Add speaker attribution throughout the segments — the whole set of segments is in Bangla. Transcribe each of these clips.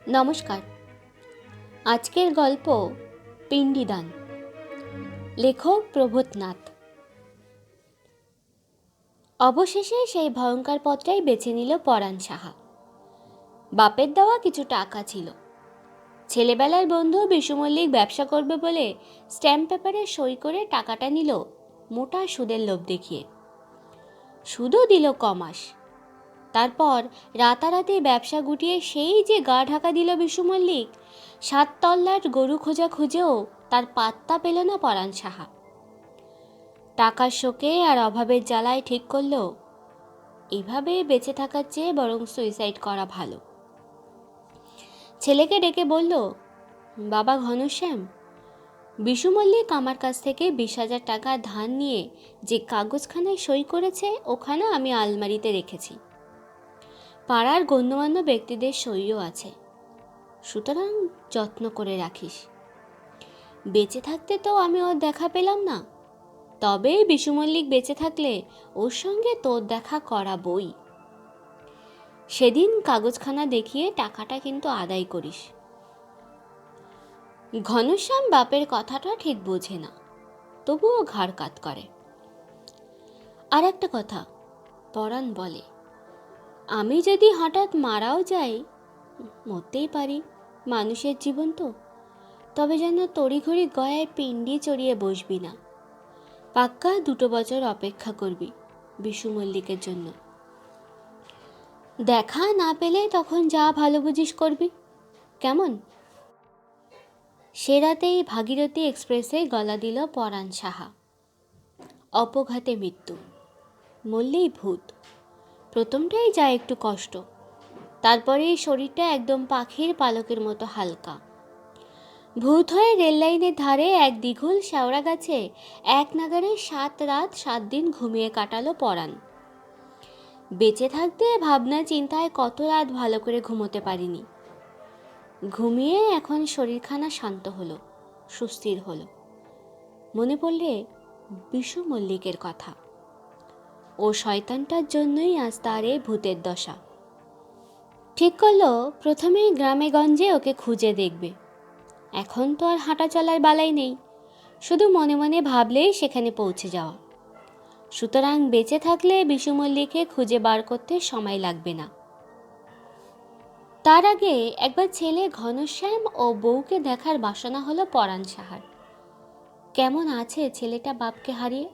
Speaker 1: নমস্কার। আজকের গল্প পিণ্ডিদান, লেখক প্রবোধনাথ। অবশেষে সেই ভয়ঙ্কর পথটাই বেছে নিল পরাণ সাহা। বাপের দেওয়া কিছু টাকা ছিল। ছেলেবেলার বন্ধু বিশু মল্লিক ব্যবসা করবে বলে স্ট্যাম্প পেপারে সই করে টাকাটা নিল মোটা সুদের লোভ দেখিয়ে। সুদও দিল কমাস। তারপর রাতারাতি ব্যবসা গুটিয়ে সেই যে গা ঢাকা দিল বিশু মল্লিক, 7 তল্লাট গরু খোঁজা খুঁজেও তার পাত্তা পেল না পরাণ সাহা। টাকার শোকে আর অভাবের জ্বালায় ঠিক করল এভাবে বেঁচে থাকার চেয়ে বরং সুইসাইড করা ভালো। ছেলেকে ডেকে বলল, বাবা ঘনশ্যাম, বিশু মল্লিক আমার কাছ থেকে 20,000 টাকা ধার নিয়ে যে কাগজখানায় সই করেছে ওখানে আমি আলমারিতে রেখেছি। পাড়ার গণ্যমান্য ব্যক্তিদের সইও আছে, সুতরাং যত্ন করে রাখিস। বেঁচে থাকতে তো আমি ওর দেখা পেলাম না, তবে বিশু মল্লিক বেঁচে থাকলে ওর সঙ্গে তোর দেখা করাবই। সেদিন কাগজখানা দেখিয়ে টাকাটা কিন্তু আদায় করিস। ঘনশ্যাম বাপের কথাটা ঠিক বোঝে না, তবুও ঘাড় কাত করে। আর একটা কথা, পরাণ বলে, আমি যদি হঠাৎ মারাও যাই, মরতেই পারি, মানুষের জীবন তো, তবে যেন তড়িঘড়ি গয়ায় পিণ্ডি চড়িয়ে বসবি না। পাক্কা 2 বছর অপেক্ষা করবি বিশু মল্লিকের জন্য। দেখা না পেলে তখন যা ভালো বুঝিস করবি, কেমন? সে রাতেই ভাগীরথী এক্সপ্রেসে গলা দিল পরাণ সাহা। অপঘাতে মৃত্যু, মরলেই ভূত। প্রথমটাই যায় একটু কষ্ট, তারপরে শরীরটা একদম পাখির পালকের মতো হালকা। ভূত হয়ে রেললাইনের ধারে এক দীঘল শেওড়া গাছে এক নাগারে 7 রাত 7 দিন ঘুমিয়ে কাটালো পরাণ। বেঁচে থাকতে ভাবনা চিন্তায় কত রাত ভালো করে ঘুমোতে পারিনি। ঘুমিয়ে এখন শরীরখানা শান্ত হলো, সুস্থির হলো। মনে পড়লে বিশু মল্লিকের কথা। ও শয়তানটার জন্যই আজ তার এই ভূতের দশা। ঠিক করলো প্রথমেই গ্রামে গঞ্জে ওকে খুঁজে দেখবে। এখন তো আর হাঁটা চলার বালাই নেই, শুধু মনে মনে ভাবলেই সেখানে পৌঁছে যাওয়া। সুতরাং বেঁচে থাকলে বিশু মল্লিককে খুঁজে বার করতে সময় লাগবে না। তার আগে একবার ছেলে ঘনশ্যাম ও বউকে দেখার বাসনা হলো পরাণ সাহার। কেমন আছে ছেলেটা বাপকে হারিয়ে?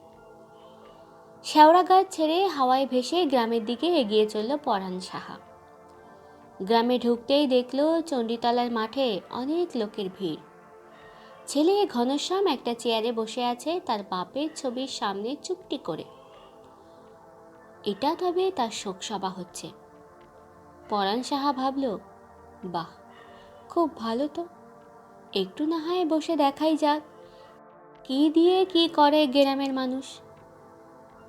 Speaker 1: শেওড়া গাছ ছেড়ে হাওয়ায় ভেসে গ্রামের দিকে এগিয়ে চলল পরাণ সাহা। গ্রামে ঢুকতেই দেখল চণ্ডীতলার মাঠে অনেক লোকের ভিড়। ছেলে ঘনশ্যাম একটা চেয়ারে বসে আছে তার বাপের ছবির সামনে চুপটি করে। এটা তবে তার শোকসভা হচ্ছে। পরাণ সাহা ভাবল, বাহ, খুব ভালো তো, একটু না হয় বসে দেখাই যাক কি দিয়ে কি করে গ্রামের মানুষ।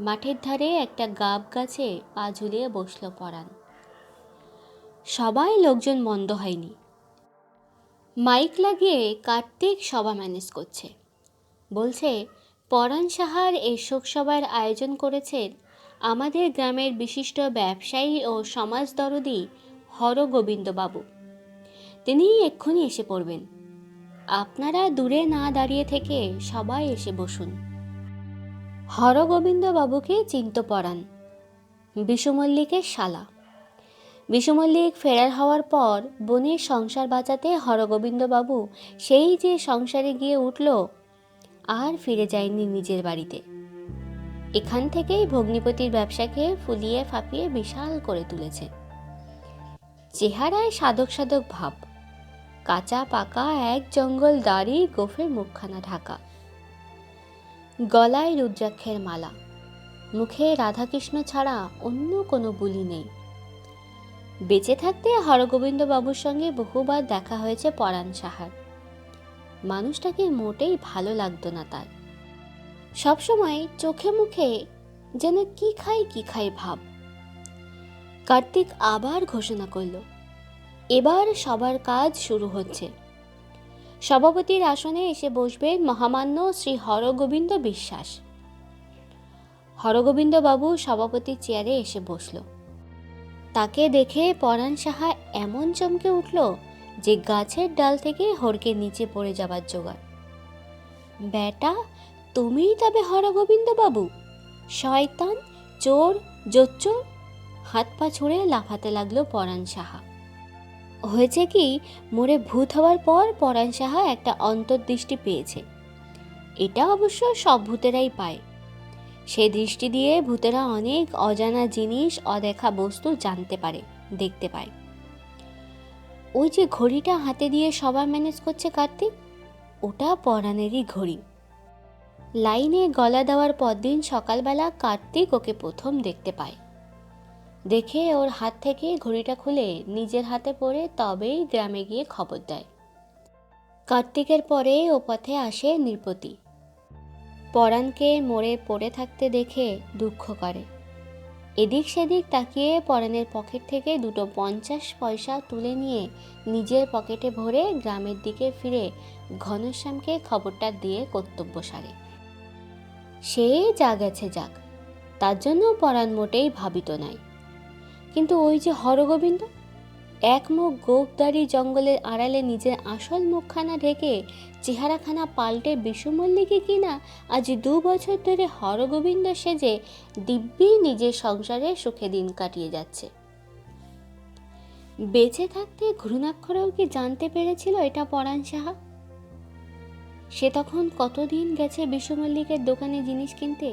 Speaker 1: মাঠের ধারে একটা গাব গাছে পা ঝুলিয়ে বসল পরাণ। সবাই লোকজন মন্দ হয়নি। মাইক লাগিয়ে কার্তিক সভা ম্যানেজ করছে। বলছে, পরাণ সাহার এই শোকসভার আয়োজন করেছেন আমাদের গ্রামের বিশিষ্ট ব্যবসায়ী ও সমাজদরদী হরগোবিন্দবাবু। তিনি এক্ষুনি এসে পড়বেন। আপনারা দূরে না দাঁড়িয়ে থেকে সবাই এসে বসুন। হরগোবিন্দবাবুকে চিনত পরাণ, বিশু মল্লিকের শালা। বিশু মল্লিক ফেরার হওয়ার পর বোনের সংসার বাঁচাতে হরগোবিন্দবাবু সেই যে সংসারে গিয়ে উঠল, আর ফিরে যায়নি নিজের বাড়িতে। এখান থেকেই ভগ্নিপতির ব্যবসাকে ফুলিয়ে ফাঁপিয়ে বিশাল করে তুলেছে। চেহারায় সাধক সাধক ভাব, কাঁচা পাকা এক জঙ্গল দাড়ি, গোফে মুখখানা ঢাকা, গলায় রুদ্রাক্ষের মালা, মুখে রাধাকৃষ্ণ ছাড়া অন্য কোনো বুলি নেই। বেঁচে থাকতে হরগোবিন্দবাবুর সঙ্গে বহুবার দেখা হয়েছে পরাণ সাহার। মানুষটাকে মোটেই ভালো লাগতো না তার। সবসময় চোখে মুখে যেন কি খাই ভাব। কার্তিক আবার ঘোষণা করল, এবার সবার কাজ শুরু হচ্ছে। সভাপতির আসনে এসে বসবেন মহামান্য শ্রী হরগোবিন্দ বিশ্বাস। হরগোবিন্দবাবু সভাপতির চেয়ারে এসে বসল। তাকে দেখে পরাণ সাহা এমন চমকে উঠল যে গাছের ডাল থেকে হড়কে নিচে পড়ে যাবার জোগাড়। বেটা, তুমিই তবে হরগোবিন্দ বাবু? শয়তান, চোর, জোচ্চোর! হাত পা ছুঁড়ে লাফাতে লাগলো পরাণ সাহা। হয়েছে কি, মোড়ে ভূত হওয়ার পর পরাণ সাহা একটা অন্তর্দৃষ্টি পেয়েছে। এটা অবশ্য সব ভূতেরাই পায়। সে দৃষ্টি দিয়ে ভূতেরা অনেক অজানা জিনিস, অদেখা বস্তু জানতে পারে, দেখতে পায়। ওই যে ঘড়িটা হাতে দিয়ে সবার ম্যানেজ করছে কার্তিক, ওটা পরাণেরই ঘড়ি। লাইনে গলা দেওয়ার পরদিন সকালবেলা কার্তিক ওকে প্রথম দেখতে পায়। দেখে ওর হাত থেকে ঘড়িটা খুলে নিজের হাতে পরে তবেই গ্রামে গিয়ে খবর দেয়। কার্তিকের পরে ও পথে আসে নৃপতি। পরাণকে মোড়ে পড়ে থাকতে দেখে দুঃখ করে। এদিক সেদিক তাকিয়ে পরাণের পকেট থেকে 2 50 পয়সা তুলে নিয়ে নিজের পকেটে ভরে গ্রামের দিকে ফিরে ঘনশ্যামকে খবরটা দিয়ে কর্তব্য সারে। সে যা গেছে যাক, তার জন্য পরাণ মোটেই ভাবিত নাই। কিন্তু ওই যে হরগোবিন্দ, এক মুখ গোপদারি জঙ্গলের আড়ালে নিজের আসল মুখখানা ঢেকে চেহারাখানা পাল্টে বিশু মল্লিকে কিনা আজ 2 বছর ধরে হরগোবিন্দ সেজে দিব্যি নিজের সংসারে সুখে দিন কাটিয়ে যাচ্ছে। বেঁচে থাকতে ঘৃণাক্ষরেও কি জানতে পেরেছিল এটা পরাণ সাহা? সে তখন কতদিন গেছে বিশু মল্লিকের দোকানে জিনিস কিনতে।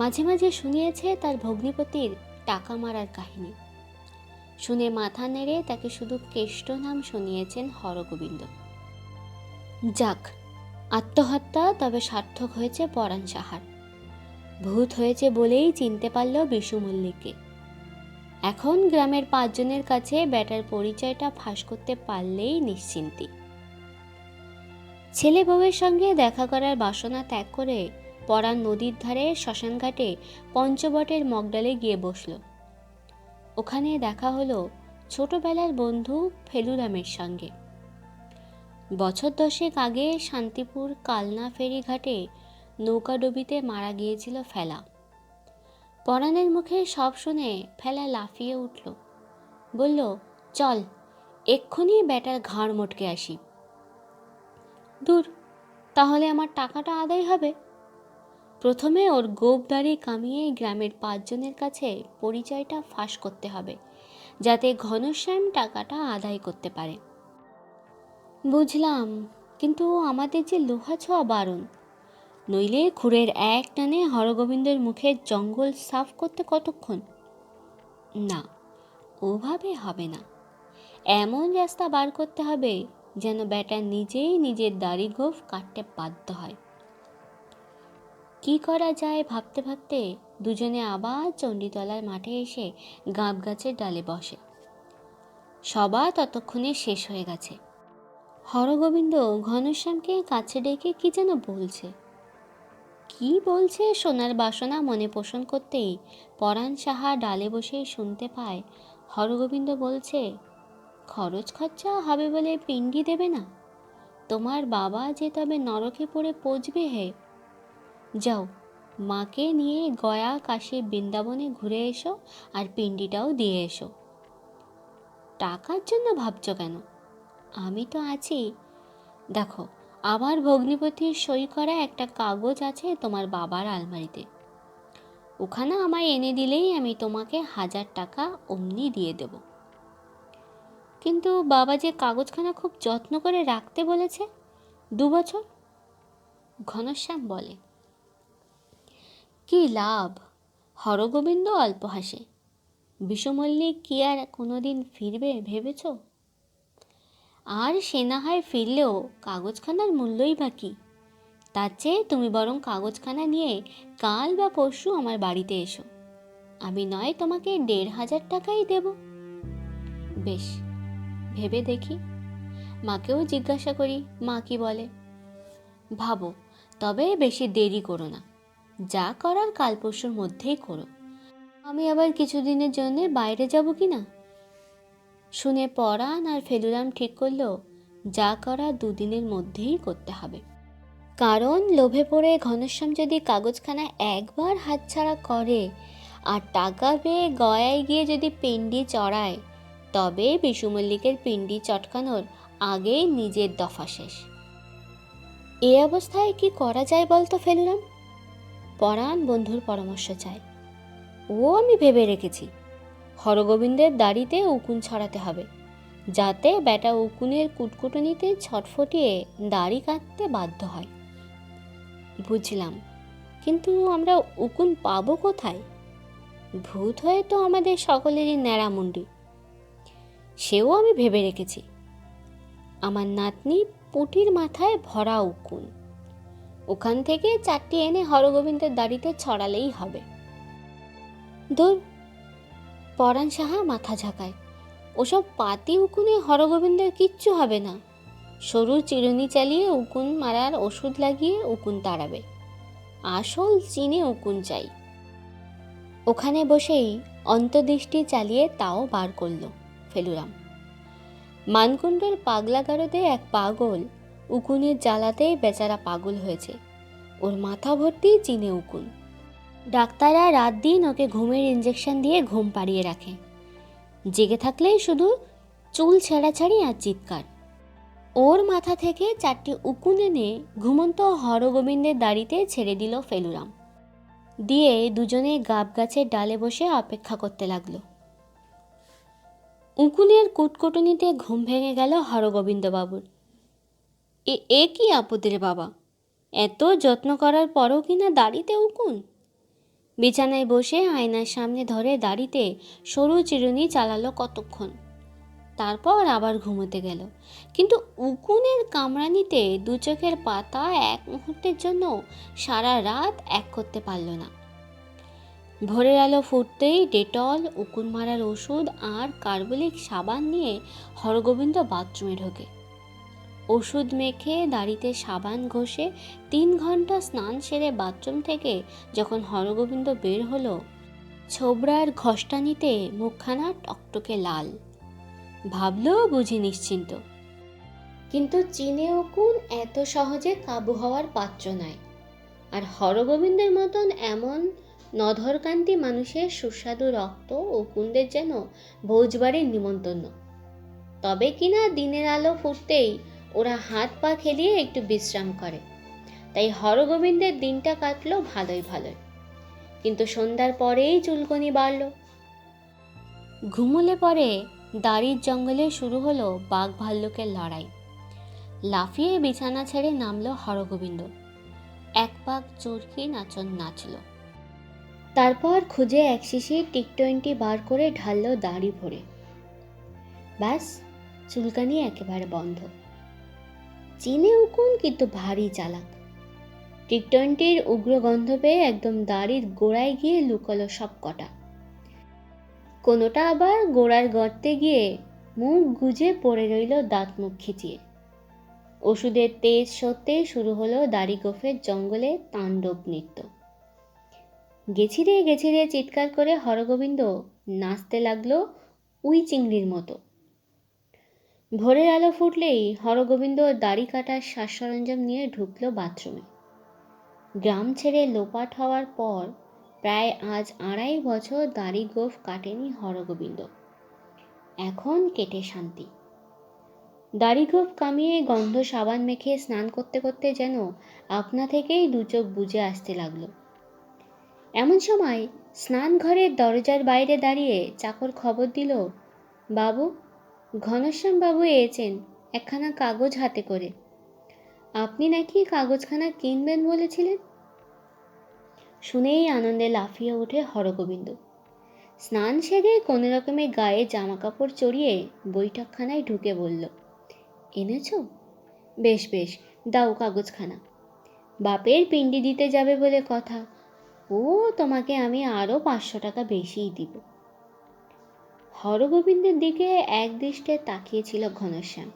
Speaker 1: মাঝে মাঝে শুনিয়েছে তার ভগ্নিপতির টাকা মারার কাহিনী। শুনে মাথা নেড়ে তাকে শুধু কেষ্ট নাম শুনিয়েছেন হরগোবিন্দ। যাক, আত্মহত্যা তবে সার্থক হয়েছে পরাণ সাহার। ভূত হয়েছে বলেই চিনতে পারল বিশু মল্লিককে। এখন গ্রামের 5 জনের কাছে বেটার পরিচয়টা ফাঁস করতে পারলেই নিশ্চিন্তি। ছেলে বউয়ের সঙ্গে দেখা করার বাসনা ত্যাগ করে পরাণ নদীর ধারে শ্মশানঘাটে পঞ্চবটের মগডালে গিয়ে বসল। ওখানে দেখা হলো ছোটবেলার বন্ধু ফেলুরামের সঙ্গে। বছর 10 আগে শান্তিপুর কালনা ফেরি ঘাটে নৌকাডুবিতে মারা গিয়েছিল ফেলা। পরাণের মুখে সব শুনে ফেলা লাফিয়ে উঠল, বলল, চল এক্ষুনি বেটার ঘাড় মটকে আসি। দূর, তাহলে আমার টাকাটা আদায় হবে। প্রথমে ওর গোপদারি কামিয়ে গ্রামের 5 জনের কাছে পরিচয়টা ফাঁস করতে হবে, যাতে ঘনশ্যাম টাকাটা আদায় করতে পারে। বুঝলাম, কিন্তু আমাদের যে লোহা ছোঁয়া বারণ, নইলে খুরের এক টানে হরগোবিন্দের মুখের জঙ্গল সাফ করতে কতক্ষণ? না, ওভাবে হবে না। এমন রাস্তা বার করতে হবে যেন বেটা নিজেই নিজের দাড়ি গোঁফ কাটতে বাধ্য হয়। কি করা যায় ভাবতে ভাবতে দুজনে আবার চণ্ডীতলার মাঠে এসে গাব গাছের ডালে বসে। সভা ততক্ষণে শেষ হয়ে গেছে। হরগোবিন্দ ঘনশ্যামকে কাছে ডেকে কি যেন বলছে। কি বলছে শোনার বাসনা মনে পোষণ করতেই পরাণ সাহা ডালে বসেই শুনতে পায় হরগোবিন্দ বলছে, খরচ খরচা হবে বলে পিণ্ডি দেবে না? তোমার বাবা যে তবে নরকে পড়ে পচবে হে। যাও, মাকে নিয়ে গয়া কাশী বৃন্দাবনে ঘুরে এসো আর পিণ্ডিটাও দিয়ে এসো। টাকার জন্য ভাবছ কেন? আমি তো আছি। দেখো, আমার ভগ্নিপতির সই করা একটা কাগজ আছে তোমার বাবার আলমারিতে। ওখানে আমায় এনে দিলেই আমি তোমাকে 1000 টাকা অমনি দিয়ে দেব। কিন্তু বাবা যে কাগজখানা খুব যত্ন করে রাখতে বলেছে, 2 বছর। ঘনশ্যাম বলে। কি লাভ? হরগোবিন্দ অল্প হাসে। বিশু মল্লিক কি আর কোনোদিন ফিরবে ভেবেছ? আর সে না হয় ফিরলেও কাগজখানার মূল্যই বা কি? তার চেয়ে তুমি বরং কাগজখানা নিয়ে কাল বা পরশু আমার বাড়িতে এসো। আমি নয় তোমাকে 1500 টাকাই দেব। বেশ, ভেবে দেখি। মাকেও জিজ্ঞাসা করি মা কি বলে। ভাবো, তবে বেশি দেরি করো না। যা করার কাল পরশুর মধ্যেই করো। আমি আবার কিছুদিনের জন্য বাইরে যাব কি না। শুনে পরাণ আর ফেলুরাম ঠিক করলো যা করা 2 দিনের মধ্যেই করতে হবে। কারণ লোভে পড়ে ঘনশ্যাম যদি কাগজখানা একবার হাতছাড়া করে আর টাকা পেয়ে গয়ায় গিয়ে যদি পিণ্ডি চড়ায়, তবে বিশু মল্লিকের পিণ্ডি চটকানোর আগেই নিজের দফা শেষ। এ অবস্থায় কি করা যায় বলতো ফেলুরাম? পরাণ বন্ধুর পরামর্শ চায়। ও আমি ভেবে রেখেছি, হরগোবিন্দের দাড়িতে উকুন ছড়াতে হবে, যাতে বেটা উকুনের কুটকুটনিতে ছটফটিয়ে দাড়ি কাটতে বাধ্য হয়। বুঝলাম, কিন্তু আমরা উকুন পাবো কোথায়? ভূত হয়ে তো আমাদের সকলেরই ন্যাড়ামুন্ডি। সেও আমি ভেবে রেখেছি। আমার নাতনি পুটির মাথায় ভরা উকুন, ওখান থেকে 4টি এনে হরগোবিন্দের দাড়িতে ছড়ালেই হবে। দূর, পরাণ সাহা মাথা ঝাঁকায়। ওসব পাতি উকুনে হরগোবিন্দের কিচ্ছু হবে না। সরু চিরুনি চালিয়ে উকুন মারার ওষুধ লাগিয়ে উকুন তাড়াবে। আসল চীনে উকুন চাই। ওখানে বসেই অন্তর্দৃষ্টি চালিয়ে তাও বার করল ফেলুরাম। মানকুণ্ডর পাগলা গারদে এক পাগল উকুনের জ্বালাতেই বেচারা পাগল হয়েছে। ওর মাথা ভর্তি চীনে উকুন। ডাক্তাররা রাত দিন ওকে ঘুমের ইঞ্জেকশন দিয়ে ঘুম পাড়িয়ে রাখে। জেগে থাকলেই শুধু চুল ছেঁড়াছাড়ি আর চিৎকার। ওর মাথা থেকে 4টি উকুন এনে ঘুমন্ত হরগোবিন্দের দাড়িতে ছেড়ে দিল ফেলুরাম। দিয়ে দুজনে গাব গাছের ডালে বসে অপেক্ষা করতে লাগলো। উকুনের কুটকুটনিতে ঘুম ভেঙে গেল হরগোবিন্দবাবুর। এ কি আপদ রে বাবা, এত যত্ন করার পরও কিনা দাড়িতে উকুন। বিছানায় বসে আয়নার সামনে ধরে দাড়িতে সরু চিরুনি চালালো কতক্ষণ, তারপর আবার ঘুমোতে গেল। কিন্তু উকুনের কামড়ানিতে দু চোখের পাতা এক মুহূর্তের জন্য সারা রাত এক করতে পারল না। ভোরের আলো ফুটতেই ডেটল, উকুন মারার ওষুধ আর কার্বলিক সাবান নিয়ে হরগোবিন্দ বাথরুমে ঢোকে। ওষুধ মেখে দাড়িতে সাবান ঘষে 3 ঘন্টা স্নান সেরে বাথরুম থেকে যখন হরগোবিন্দ বের হলো, ছোবড়ার ঘষ্টানিতে মুখখানা টকটকে লাল। ভাবলো বুঝি নিশ্চিন্ত। কিন্তু চীনে উকুন এত সহজে কাবু হওয়ার পাত্র নয়। আর হরগোবিন্দের মতন এমন নধরকান্তি মানুষের সুস্বাদু রক্ত উকুনদের যেন ভোজবাড়ির নিমন্ত্রণ। তবে কিনা দিনের আলো ফুটতেই ওরা হাত পা খেলিয়ে একটু বিশ্রাম করে। তাই হরগোবিন্দের দিনটা কাটলো ভালোই ভালোই। কিন্তু সন্ধ্যার পরেই চুলকনি বাড়ল। ঘুমোলে পরে দাড়ির জঙ্গলে শুরু হলো বাঘ ভাল্লুকের লড়াই। লাফিয়ে বিছানা ছেড়ে নামলো হরগোবিন্দ। এক পাক চরকি নাচন নাচল। তারপর খুঁজে এক শিশি টি20 বার করে ঢাললো দাড়ি ভরে। ব্যাস, চুলকানি একেবারে বন্ধ। চীনে উকুন কিন্তু ভারী চালাক। টি20র উগ্র গন্ধ পেয়ে একদম দাড়ির গোড়ায় গিয়ে লুকোলো সব কটা। কোনোটা আবার গোড়ার গর্তে গিয়ে মুখ গুজে পড়ে রইল দাঁত মুখ খিচিয়ে। ওষুধের তেজ সত্যেই শুরু হলো দাড়ি গোফের জঙ্গলে তাণ্ডব নৃত্য। গেছিরে গেছিরে চিৎকার করে হরগোবিন্দ নাচতে লাগলো উই চিংড়ির মতো। ভোরের আলো ফুটলেই হরগোবিন্দ দাড়ি কাটার সাজ সরঞ্জাম নিয়ে ঢুকলো বাথরুমে। গ্রাম ছেড়ে লোপাট হওয়ার পর প্রায় আজ 2.5 বছর দাড়ি গোফ কাটেনি হরগোবিন্দ। এখন কেটে শান্তি। দাড়ি গোফ কামিয়ে গন্ধ সাবান মেখে স্নান করতে করতে যেন আপনা থেকেই 2 চোখ বুজে আসতে লাগলো। এমন সময় স্নান ঘরের দরজার বাইরে দাঁড়িয়ে চাকর খবর দিল, বাবু, ঘনশ্যাম বাবু এসেছেন একখানা কাগজ হাতে করে। আপনি নাকি কাগজখানা কিনবেন বলেছিলেন। শুনেই আনন্দে লাফিয়ে ওঠে হরগোবিন্দ। স্নান সেরে কোনো রকমে গায়ে জামা কাপড় চড়িয়ে বৈঠকখানায় ঢুকে বলল, এনেছ? বেশ বেশ, দাও কাগজখানা। বাপের পিণ্ডি দিতে যাবে বলে কথা। ও, তোমাকে আমি আরও 500 টাকা বেশিই দিব। হরগোবিন্দের দিকে এক দৃষ্টে তাকিয়েছিল ঘনশ্যাম।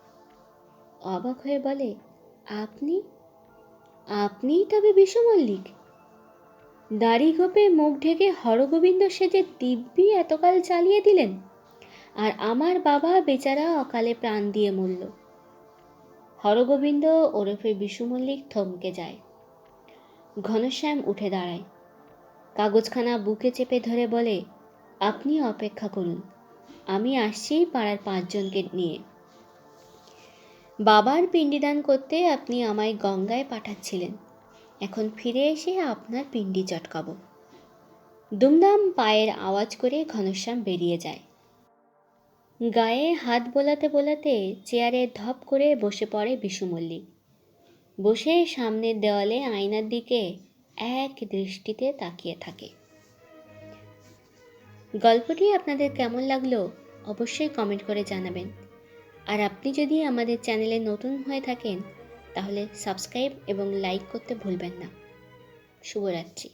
Speaker 1: অবাক হয়ে বলে, আপনি আপনিই তবে বিশু মল্লিক? দাড়ি গোপে মুখ ঢেকে হরগোবিন্দ সেজে দিব্যি এতকাল চালিয়ে দিলেন, আর আমার বাবা বেচারা অকালে প্রাণ দিয়ে মরল। হরগোবিন্দ ওরফে বিশু মল্লিক থমকে যায়। ঘনশ্যাম উঠে দাঁড়ায়, কাগজখানা বুকে চেপে ধরে বলে, আপনি অপেক্ষা করুন, আমি আসছি পাড়ার 5 জনকে নিয়ে। বাবার পিণ্ডিদান করতে আপনি আমায় গঙ্গায় পাঠাচ্ছিলেন, এখন ফিরে এসে আপনার পিণ্ডি চটকাবো। দুমদাম পায়ের আওয়াজ করে ঘনশ্যাম বেরিয়ে যায়। গায়ে হাত বোলাতে বোলাতে চেয়ারে ধপ করে বসে পড়ে বিশু মল্লিক। বসে সামনের দেওয়ালে আয়নার দিকে এক দৃষ্টিতে তাকিয়ে থাকে। গল্পটি আপনাদের কেমন লাগলো অবশ্যই কমেন্ট করে জানাবেন। আর আপনি যদি আমাদের চ্যানেলে নতুন হয়ে থাকেন তাহলে সাবস্ক্রাইব এবং লাইক করতে ভুলবেন না। শুভরাত্রি।